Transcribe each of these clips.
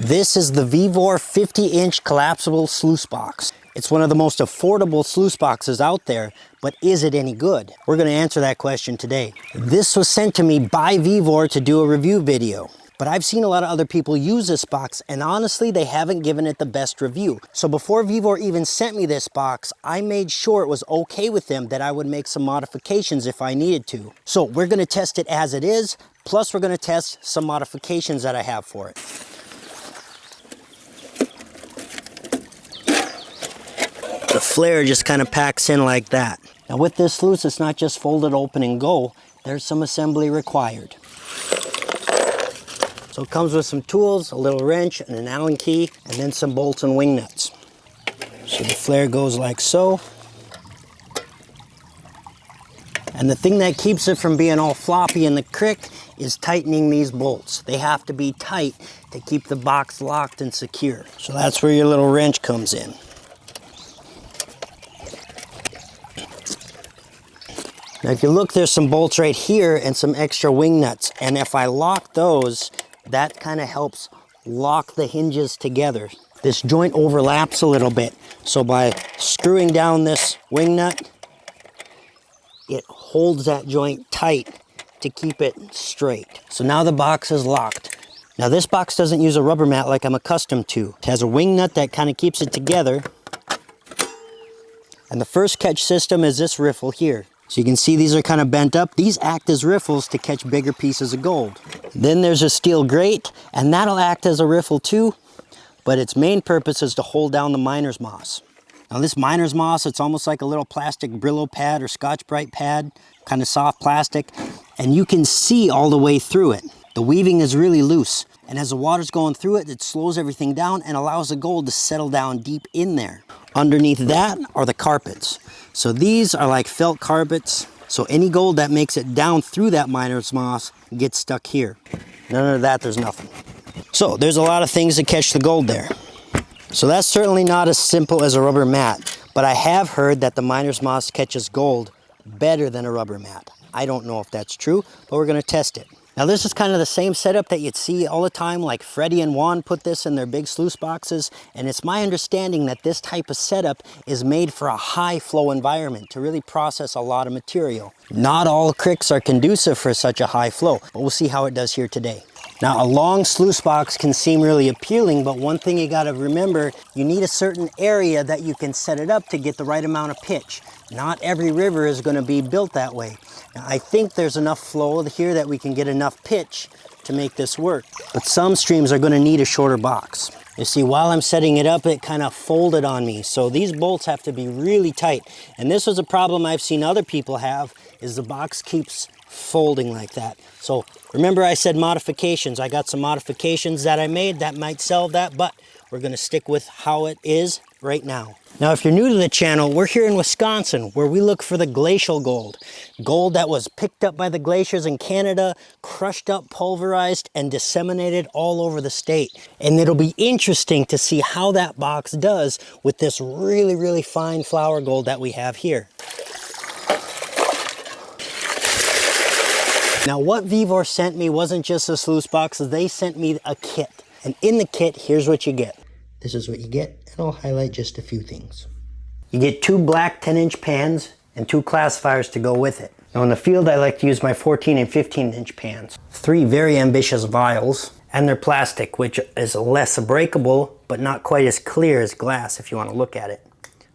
This is the Vevor 50-inch collapsible sluice box. It's one of the most affordable sluice boxes out there, but is it any good? We're going to answer that question today. This was sent to me by Vevor to do a review video, but I've seen a lot of other people use this box, and honestly, they haven't given it the best review. So before Vevor even sent me this box, I made sure it was okay with them that I would make some modifications if I needed to. So we're going to test it as it is, plus we're going to test some modifications that I have for it. The flare just kind of packs in like that. Now with this sluice, it's not just fold it open and go. There's some assembly required. So it comes with some tools, a little wrench, and an Allen key, and then some bolts and wing nuts. So the flare goes like so. And the thing that keeps it from being all floppy in the crick is tightening these bolts. They have to be tight to keep the box locked and secure. So that's where your little wrench comes in. Now if you look, there's some bolts right here and some extra wing nuts. And if I lock those, that kind of helps lock the hinges together. This joint overlaps a little bit. So by screwing down this wing nut, it holds that joint tight to keep it straight. So now the box is locked. Now this box doesn't use a rubber mat like I'm accustomed to. It has a wing nut that kind of keeps it together. And the first catch system is this riffle here. So you can see these are kind of bent up. These act as riffles to catch bigger pieces of gold. Then there's a steel grate, and that'll act as a riffle too, but its main purpose is to hold down the miner's moss. Now this miner's moss, it's almost like a little plastic Brillo pad or Scotch-Brite pad, kind of soft plastic, and you can see all the way through it. The weaving is really loose, and as the water's going through it, it slows everything down and allows the gold to settle down deep in there. Underneath that are the carpets. So these are like felt carpets, so any gold that makes it down through that miner's moss gets stuck here. None of that, there's nothing. So there's a lot of things to catch the gold there. So that's certainly not as simple as a rubber mat, but I have heard that the miner's moss catches gold better than a rubber mat. I don't know if that's true, but we're going to test it. Now this is kind of the same setup that you'd see all the time, like Freddie and Juan put this in their big sluice boxes, and it's my understanding that this type of setup is made for a high flow environment to really process a lot of material. Not all cricks are conducive for such a high flow, but we'll see how it does here today. Now a long sluice box can seem really appealing, but one thing you gotta remember, you need a certain area that you can set it up to get the right amount of pitch. Not every river is gonna be built that way. Now, I think there's enough flow here that we can get enough pitch to make this work, but some streams are gonna need a shorter box. You see, while I'm setting it up, it kind of folded on me. So these bolts have to be really tight. And this was a problem I've seen other people have, is the box keeps folding like that. So remember I said modifications. I got some modifications that I made that might solve that, but we're gonna stick with how it is right now. Now, if you're new to the channel, we're here in Wisconsin where we look for the glacial gold. Gold that was picked up by the glaciers in Canada, crushed up, pulverized, and disseminated all over the state. And it'll be interesting to see how that box does with this really, really fine flour gold that we have here. Now, what Vevor sent me wasn't just a sluice box, they sent me a kit. And in the kit, here's what you get. This is what you get, and I'll highlight just a few things. You get 2 black 10-inch pans and 2 classifiers to go with it. Now in the field, I like to use my 14 and 15-inch pans. 3 very ambitious vials, and they're plastic, which is less breakable, but not quite as clear as glass if you want to look at it.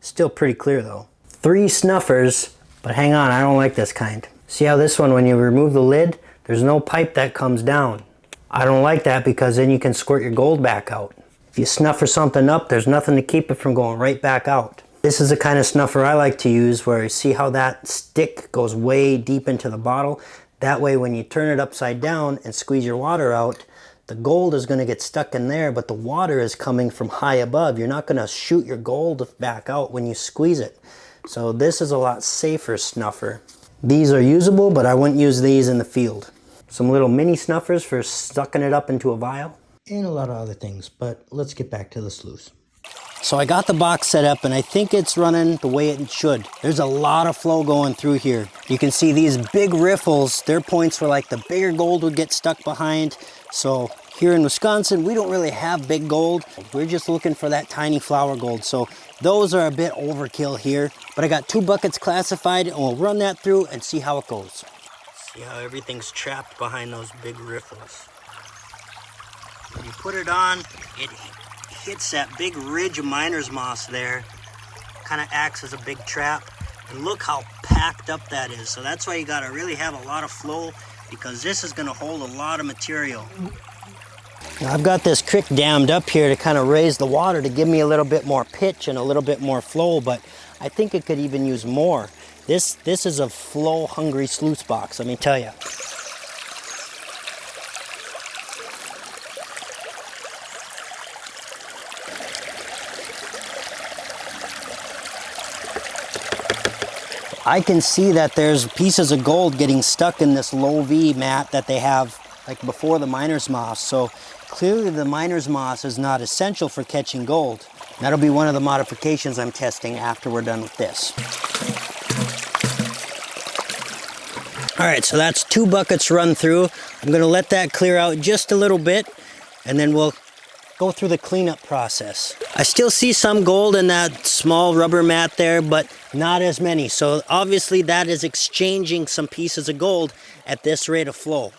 Still pretty clear though. 3 snuffers, but hang on, I don't like this kind. See how this one, when you remove the lid, there's no pipe that comes down. I don't like that because then you can squirt your gold back out. If you snuffer something up, there's nothing to keep it from going right back out. This is the kind of snuffer I like to use, where you see how that stick goes way deep into the bottle. That way when you turn it upside down and squeeze your water out, the gold is going to get stuck in there, but the water is coming from high above. You're not going to shoot your gold back out when you squeeze it. So this is a lot safer snuffer. These are usable, but I wouldn't use these in the field. Some little mini snuffers for sucking it up into a vial. And a lot of other things, but let's get back to the sluice. So I got the box set up and I think it's running the way it should. There's a lot of flow going through here. You can see these big riffles, their points where like the bigger gold would get stuck behind. So Here in Wisconsin, we don't really have big gold. We're just looking for that tiny flower gold. So those are a bit overkill here, but I got 2 buckets classified and we'll run that through and see how it goes. See how everything's trapped behind those big riffles. When you put it on, it hits that big ridge of miner's moss there. Kind of acts as a big trap. And look how packed up that is. So that's why you gotta really have a lot of flow, because this is gonna hold a lot of material. Now I've got this creek dammed up here to kind of raise the water to give me a little bit more pitch and a little bit more flow, but I think it could even use more. This is a flow-hungry sluice box, let me tell you. I can see that there's pieces of gold getting stuck in this low V mat that they have like before the miner's moss. So clearly the miner's moss is not essential for catching gold. That'll be one of the modifications I'm testing after we're done with this. All right, so that's 2 buckets run through. I'm gonna let that clear out just a little bit and then we'll go through the cleanup process. I still see some gold in that small rubber mat there, but not as many. So obviously that is exchanging some pieces of gold at this rate of flow.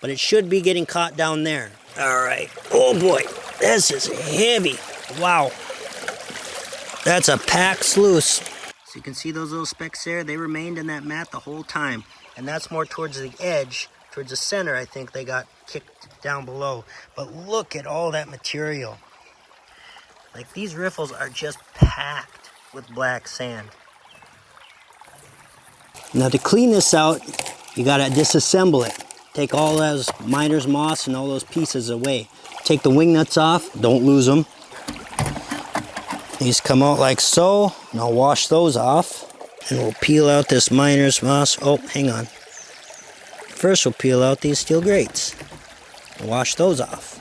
But it should be getting caught down there. All right, oh boy, this is heavy. Wow, that's a packed sluice. So you can see those little specks there, they remained in that mat the whole time. And that's more towards the edge, towards the center. I think they got kicked down below. But look at all that material. Like these riffles are just packed with black sand. Now to clean this out, you gotta disassemble it. Take all those miner's moss and all those pieces away. Take the wing nuts off, don't lose them. These come out like so, and I'll wash those off. And we'll peel out this miner's moss. Oh, hang on. First we'll peel out these steel grates. Wash those off.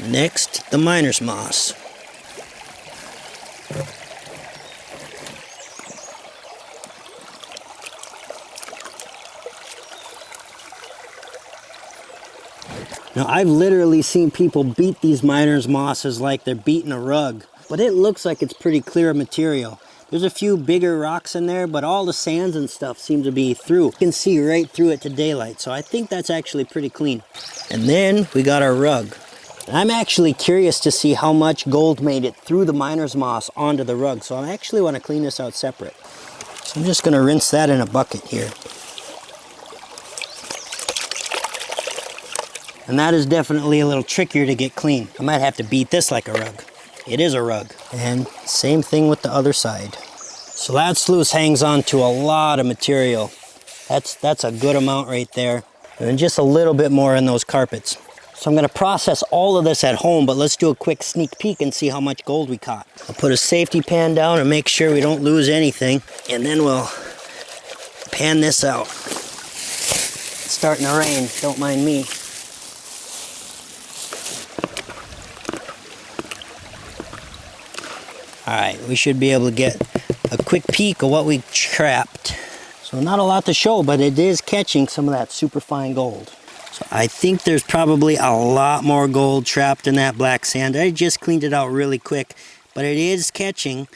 Next, the miner's moss. Now I've literally seen people beat these miner's mosses like they're beating a rug, but it looks like it's pretty clear material. There's a few bigger rocks in there, but all the sands and stuff seem to be through. You can see right through it to daylight, so I think that's actually pretty clean. And then we got our rug. I'm actually curious to see how much gold made it through the miner's moss onto the rug, so I actually want to clean this out separate. So I'm just going to rinse that in a bucket here. And that is definitely a little trickier to get clean. I might have to beat this like a rug. It is a rug. And same thing with the other side. So that sluice hangs on to a lot of material. That's a good amount right there. And just a little bit more in those carpets. So I'm gonna process all of this at home, but let's do a quick sneak peek and see how much gold we caught. I'll put a safety pan down and make sure we don't lose anything. And then we'll pan this out. It's starting to rain, don't mind me. All right, we should be able to get a quick peek of what we trapped. So not a lot to show, but it is catching some of that super fine gold. So I think there's probably a lot more gold trapped in that black sand. I just cleaned it out really quick, but it is catching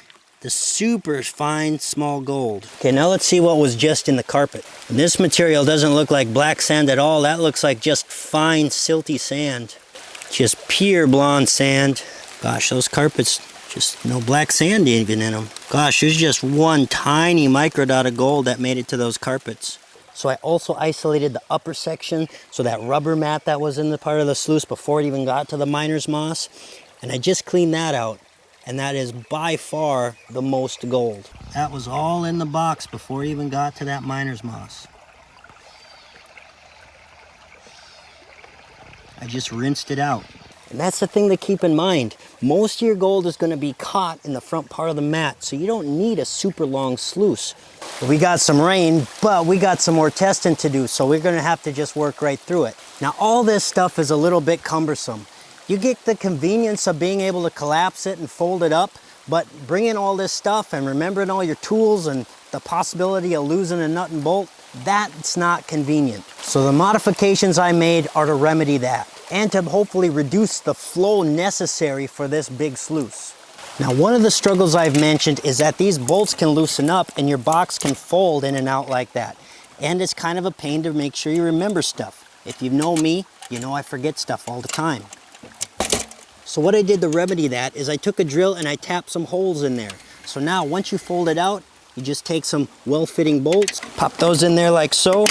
the super fine small gold. Okay, now let's see what was just in the carpet. And this material doesn't look like black sand at all. That looks like just fine silty sand. Just pure blonde sand. Gosh, those carpets, just no black sand even in them. Gosh, there's just one tiny microdot of gold that made it to those carpets. So I also isolated the upper section, so that rubber mat that was in the part of the sluice before it even got to the miner's moss. And I just cleaned that out, and that is by far the most gold. That was all in the box before it even got to that miner's moss. I just rinsed it out. And that's the thing to keep in mind. Most of your gold is going to be caught in the front part of the mat, so you don't need a super long sluice. We got some rain, but we got some more testing to do, so we're going to have to just work right through it. Now, all this stuff is a little bit cumbersome. You get the convenience of being able to collapse it and fold it up, but bringing all this stuff and remembering all your tools and the possibility of losing a nut and bolt, That's not convenient. So the modifications I made are to remedy that and to hopefully reduce the flow necessary for this big sluice. Now, one of the struggles I've mentioned is that these bolts can loosen up and your box can fold in and out like that. And it's kind of a pain to make sure you remember stuff. If you know me, you know I forget stuff all the time. So what I did to remedy that is I took a drill and I tapped some holes in there. So now once you fold it out, you just take some well-fitting bolts, pop those in there like so,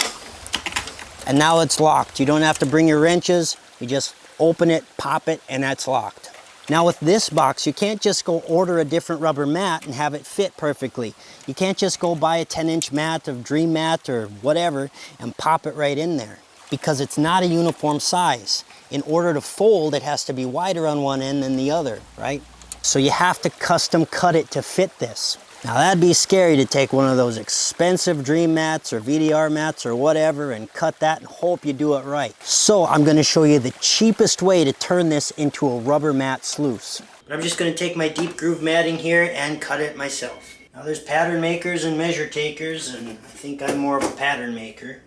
and now it's locked. You don't have to bring your wrenches, you just open it, pop it, and that's locked. Now with this box, you can't just go order a different rubber mat and have it fit perfectly. You can't just go buy a 10-inch mat of Dream Mat or whatever and pop it right in there because it's not a uniform size. In order to fold, it has to be wider on one end than the other, right? So you have to custom cut it to fit this. Now that'd be scary to take one of those expensive Dream Mats or VDR mats or whatever and cut that and hope you do it right. So I'm going to show you the cheapest way to turn this into a rubber mat sluice. I'm just going to take my deep groove matting here and cut it myself. Now there's pattern makers and measure takers, and I think I'm more of a pattern maker.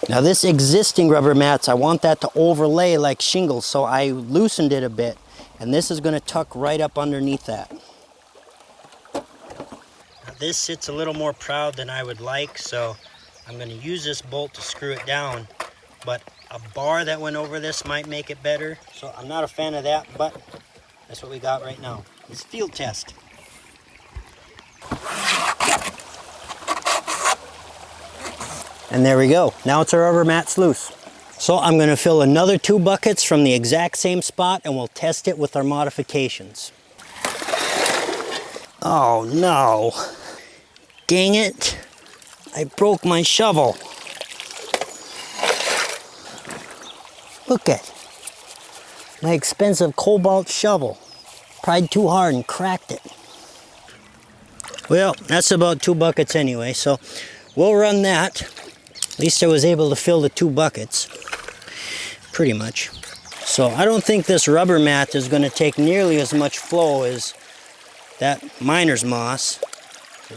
Now this existing rubber mats, I want that to overlay like shingles, so I loosened it a bit, and this is going to tuck right up underneath that. Now this sits a little more proud than I would like, so I'm going to use this bolt to screw it down, but a bar that went over this might make it better, so I'm not a fan of that, but that's what we got right now. It's a field test. And there we go. Now it's a rubber mat sluice. So I'm going to fill another 2 buckets from the exact same spot and we'll test it with our modifications. Oh no. Dang it. I broke my shovel. Look at my expensive cobalt shovel. Pried too hard and cracked it. Well, that's about 2 buckets anyway, so we'll run that. At least I was able to fill the 2 buckets, pretty much. So I don't think this rubber mat is going to take nearly as much flow as that miner's moss.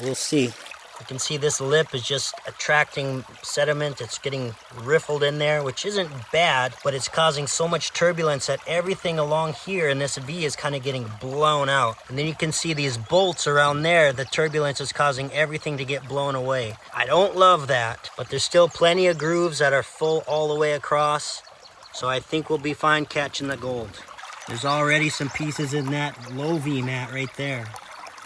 We'll see. You can see this lip is just attracting sediment. It's getting riffled in there, which isn't bad, but it's causing so much turbulence that everything along here in this V is kind of getting blown out. And then you can see these bolts around there. The turbulence is causing everything to get blown away. I don't love that, but there's still plenty of grooves that are full all the way across. So I think we'll be fine catching the gold. There's already some pieces in that low V mat right there.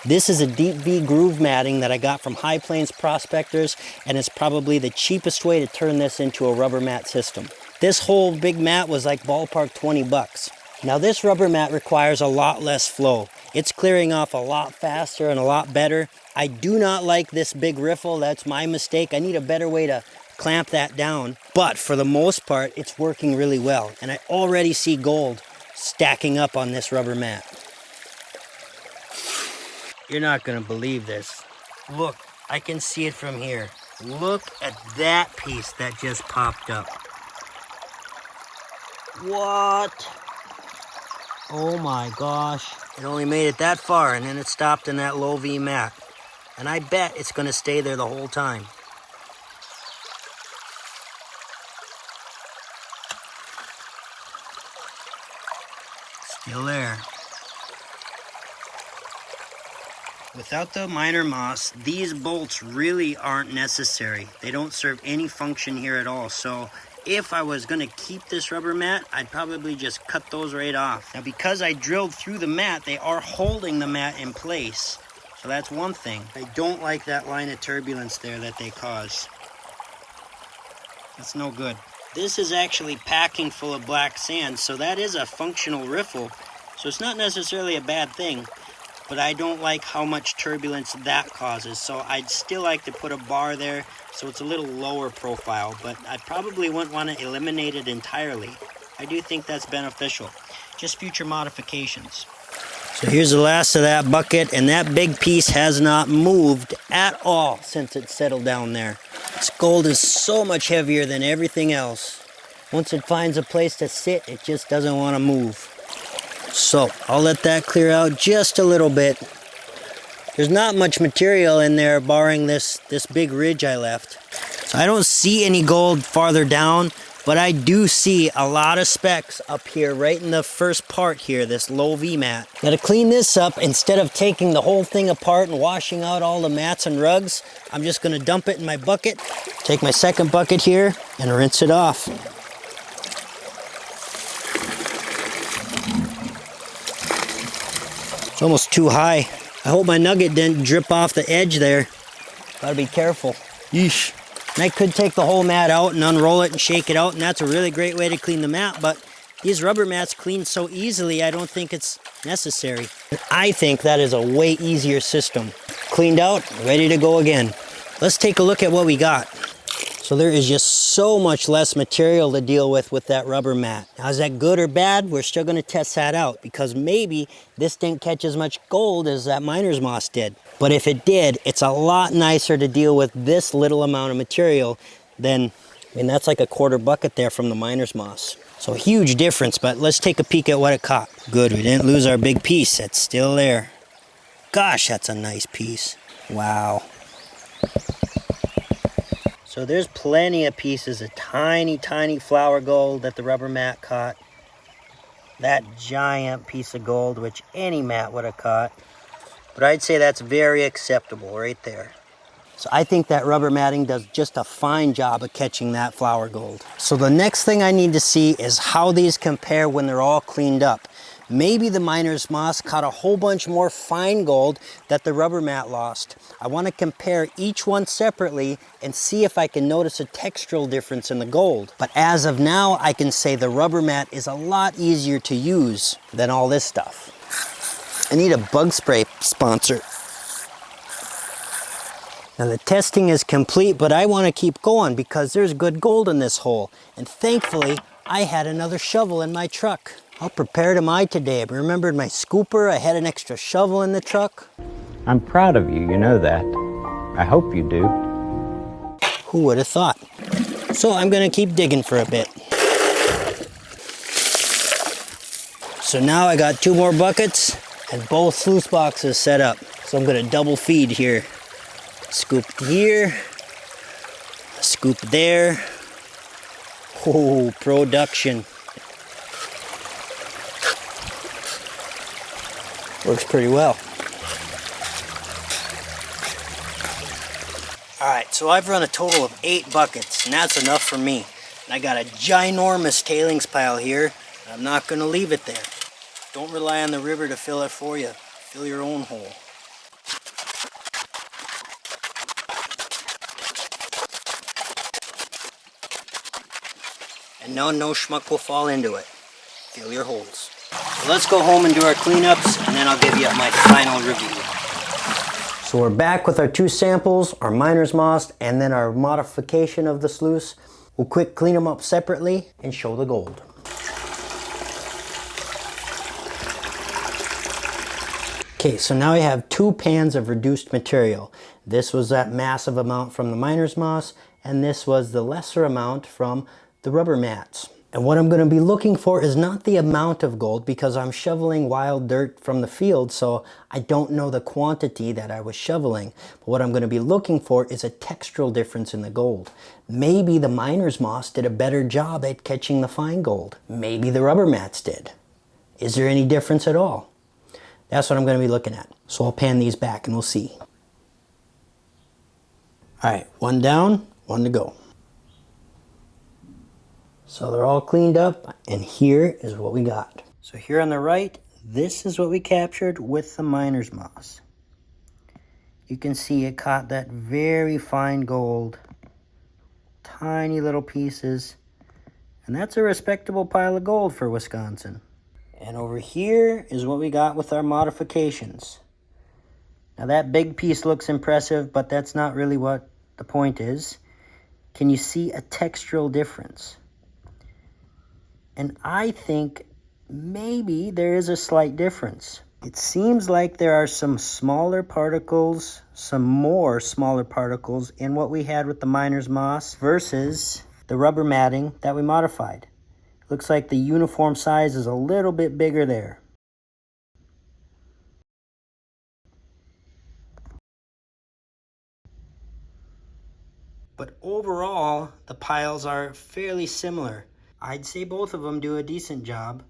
This is a deep V groove matting that I got from High Plains Prospectors, and it's probably the cheapest way to turn this into a rubber mat system. This whole big mat was like ballpark 20 bucks. Now this rubber mat requires a lot less flow. It's clearing off a lot faster and a lot better. I do not like this big riffle. That's my mistake. I need a better way to clamp that down. But for the most part, it's working really well. And I already see gold stacking up on this rubber mat. You're not going to believe this. Look, I can see it from here. Look at that piece that just popped up. What? Oh my gosh. It only made it that far and then it stopped in that low V mat. And I bet it's going to stay there the whole time. Still there. Without the miner moss, these bolts really aren't necessary. They don't serve any function here at all. So if I was going to keep this rubber mat, I'd probably just cut those right off. Now because I drilled through the mat, they are holding the mat in place. So that's one thing. I don't like that line of turbulence there that they cause. That's no good. This is actually packing full of black sand, so that is a functional riffle. So it's not necessarily a bad thing. But I don't like how much turbulence that causes, so I'd still like to put a bar there so it's a little lower profile, but I probably wouldn't want to eliminate it entirely. I do think that's beneficial. Just future modifications. So here's the last of that bucket, and that big piece has not moved at all since it settled down there. This gold is so much heavier than everything else. Once it finds a place to sit, it just doesn't want to move. So I'll let that clear out just a little bit. There's not much material in there barring this big ridge I left. So I don't see any gold farther down, but I do see a lot of specks up here right in the first part here, this low V mat. Now to clean this up, instead of taking the whole thing apart and washing out all the mats and rugs, I'm just gonna dump it in my bucket, take my second bucket here and rinse it off. It's almost too high. I hope my nugget didn't drip off the edge there. Gotta be careful. Yeesh. And I could take the whole mat out and unroll it and shake it out, and that's a really great way to clean the mat, but these rubber mats clean so easily, I don't think it's necessary. I think that is a way easier system. Cleaned out, ready to go again. Let's take a look at what we got. So there is just so much less material to deal with that rubber mat. Now, is that good or bad? We're still gonna test that out because maybe this didn't catch as much gold as that miner's moss did. But if it did, it's a lot nicer to deal with this little amount of material than, I mean, that's like a quarter bucket there from the miner's moss. So huge difference, but let's take a peek at what it caught. Good, we didn't lose our big piece. It's still there. Gosh, that's a nice piece. Wow. So there's plenty of pieces of tiny, tiny flower gold that the rubber mat caught. That giant piece of gold, which any mat would have caught. But I'd say that's very acceptable right there. So I think that rubber matting does just a fine job of catching that flower gold. So the next thing I need to see is how these compare when they're all cleaned up. Maybe the miner's moss caught a whole bunch more fine gold that the rubber mat lost. I want to compare each one separately and see if I can notice a textural difference in the gold. But as of now, I can say the rubber mat is a lot easier to use than all this stuff. I need a bug spray sponsor. Now the testing is complete, but I want to keep going because there's good gold in this hole. And thankfully, I had another shovel in my truck. How prepared am I today? I remembered my scooper. I had an extra shovel in the truck. I'm proud of you, you know that. I hope you do. Who would have thought? So I'm gonna keep digging for a bit. So now I got 2 more buckets and both sluice boxes set up. So I'm gonna double feed here. Scoop here, scoop there. Oh, production. Works pretty well. All right, so I've run a total of 8 buckets, and that's enough for me. And I got a ginormous tailings pile here. I'm not gonna leave it there. Don't rely on the river to fill it for you. Fill your own hole. And no schmuck will fall into it. Fill your holes. So let's go home and do our cleanups, and then I'll give you my final review. So we're back with our 2 samples, our miner's moss, and then our modification of the sluice. We'll quick clean them up separately and show the gold. Okay, so now I have 2 pans of reduced material. This was that massive amount from the miner's moss, and this was the lesser amount from the rubber mats. And what I'm going to be looking for is not the amount of gold because I'm shoveling wild dirt from the field, so I don't know the quantity that I was shoveling. But what I'm going to be looking for is a textural difference in the gold. Maybe the miner's moss did a better job at catching the fine gold. Maybe the rubber mats did. Is there any difference at all? That's what I'm going to be looking at. So I'll pan these back and we'll see. All right, 1 down, 1 to go. So they're all cleaned up, and here is what we got. So here on the right, this is what we captured with the miner's moss. You can see it caught that very fine gold, tiny little pieces, and that's a respectable pile of gold for Wisconsin. And over here is what we got with our modifications. Now that big piece looks impressive, but that's not really what the point is. Can you see a textural difference? And I think maybe there is a slight difference. It seems like there are some smaller particles, some more smaller particles in what we had with the miner's moss versus the rubber matting that we modified. Looks like the uniform size is a little bit bigger there. But overall, the piles are fairly similar. I'd say both of them do a decent job,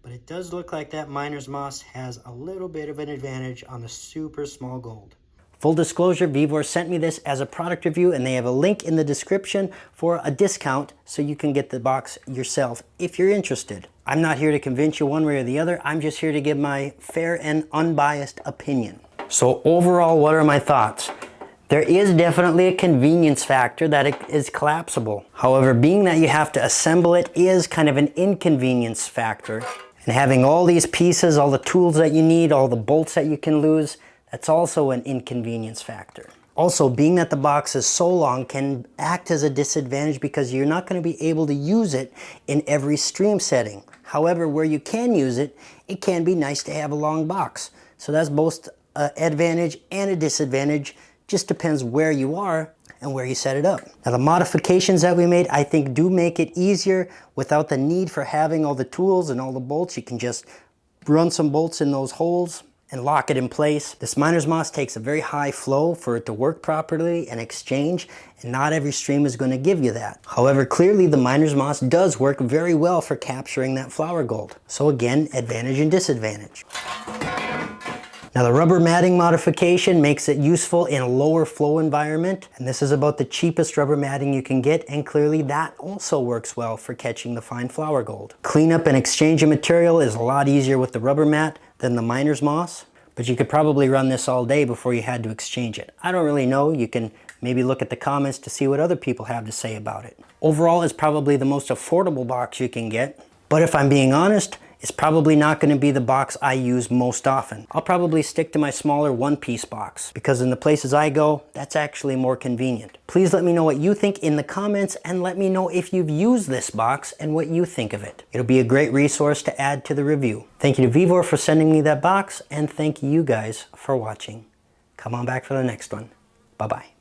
but it does look like that miner's moss has a little bit of an advantage on the super small gold. Full disclosure, Vevor sent me this as a product review, and they have a link in the description for a discount so you can get the box yourself if you're interested. I'm not here to convince you one way or the other. I'm just here to give my fair and unbiased opinion. So overall, what are my thoughts? There is definitely a convenience factor that it is collapsible. However, being that you have to assemble it is kind of an inconvenience factor. And having all these pieces, all the tools that you need, all the bolts that you can lose, that's also an inconvenience factor. Also, being that the box is so long can act as a disadvantage because you're not going to be able to use it in every stream setting. However, where you can use it, it can be nice to have a long box. So that's both an advantage and a disadvantage. Just depends where you are and where you set it up. Now the modifications that we made, I think, do make it easier without the need for having all the tools and all the bolts. You can just run some bolts in those holes and lock it in place. This miner's moss takes a very high flow for it to work properly and exchange, and not every stream is going to give you that. However, clearly the miner's moss does work very well for capturing that flower gold. So again, advantage and disadvantage. Now the rubber matting modification makes it useful in a lower flow environment, and this is about the cheapest rubber matting you can get, and clearly that also works well for catching the fine flower gold. Cleanup and exchange of material is a lot easier with the rubber mat than the miner's moss, but you could probably run this all day before you had to exchange it. I don't really know. You can maybe look at the comments to see what other people have to say about it. Overall, it's probably the most affordable box you can get, but if I'm being honest, it's probably not going to be the box I use most often. I'll probably stick to my smaller one-piece box because in the places I go, that's actually more convenient. Please let me know what you think in the comments, and let me know if you've used this box and what you think of it. It'll be a great resource to add to the review. Thank you to Vevor for sending me that box, and thank you guys for watching. Come on back for the next one. Bye-bye.